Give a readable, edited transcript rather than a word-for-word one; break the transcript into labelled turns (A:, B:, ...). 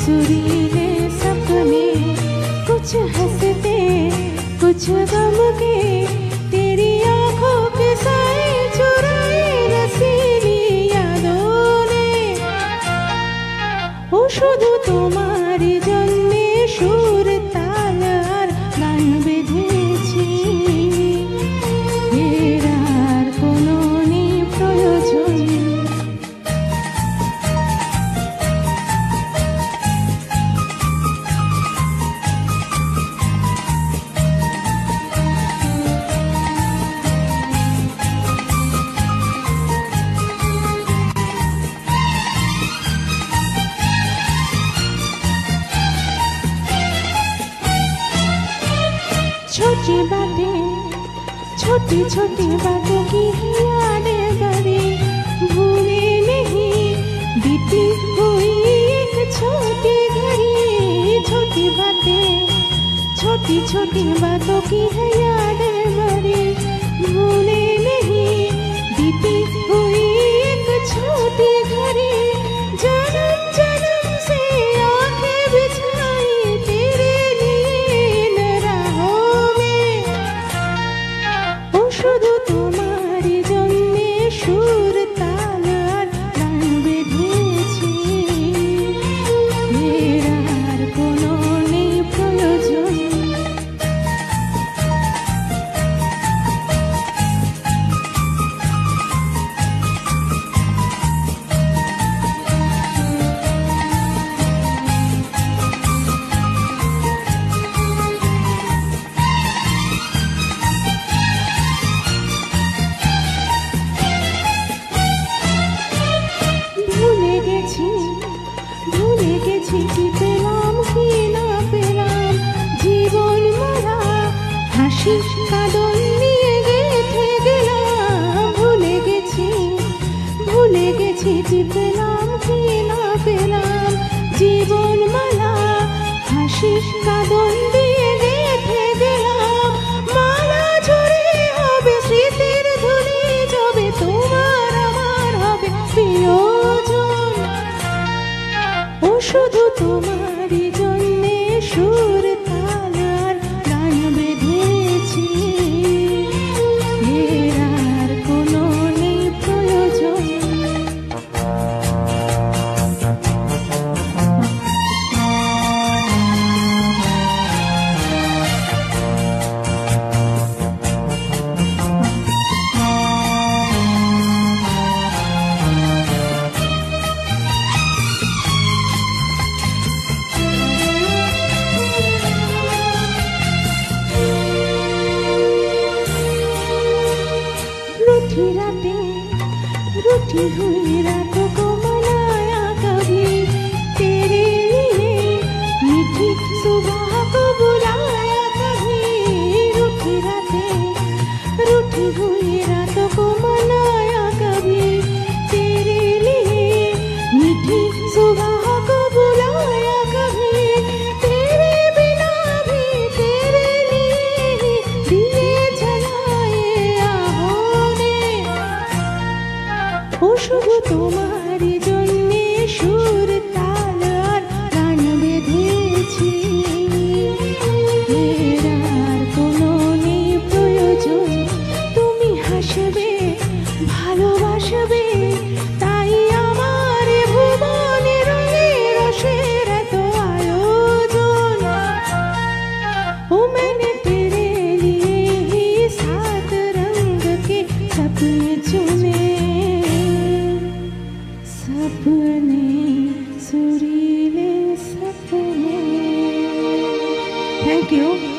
A: सुरीले सपने, कुछ हंसते कुछ गम के, तेरी आंखों के साए चुराए रसीली यादों ने। ও শুধু তোমারই জন্যে সুর তাল আর গান বেঁধেছি, এর আর কোনো নেই প্রয়োজন। छोटी बातें, छोटी छोटी बातों की यादें बड़ी भूले नहीं, बीती हुई एक छोटी घड़ी। छोटी बातें, छोटी छोटी बातों की है यादें बड़ी भूले नहीं, बीती हुई एक छोटी घड़ी। जन्म जन्म से आंखें बिछाई तेरे लिए इन राहों में, ও শুধু তোমারই জন্যে সুর তাল আর গান বেঁধেছি, এর আর কোনো নেই প্রয়োজন। ভুলে গেছি কি পেলাম কি না পেলাম, জীবন মারা হাসি কাঁদন নিয়ে গেঁথে গেলাম। ভুলে গেছি কি পেলাম কি না পেলাম, জীবন মালা হাসি কাঁদন দিয়ে গেঁথে গেলাম। মালা ঝরে হবে স্মৃতির ধুলি জবে, তোমার আমার হবে প্রিয়জন। ও শুধু তোমারই জন্যে সুর তাল আর গান বেঁধেছি, এর আর কোনো নেই প্রয়োজন। रूठी हुई रातों को मनाया कभी तेरे लिए, मीठी सुबह को बुलाया कभी। रूठी हुई रातों को मनाया कभी तेरे लिए, मीठी सुबह को बुलाया कभी। तेरे बिना भी तेरे लिए ही दिए जलाए आहों ने, ও শুধু তোমারই জন্যে সুর তাল আর গান বেঁধেছি, এর আর কোনো নেই প্রয়োজন। তুমি হাসবে ভালোবাসবে, তাই আমার ভুবনে রঙে রসের এত আয়োজন। ও मैंने तेरे लिए ही 7 रंग के सपने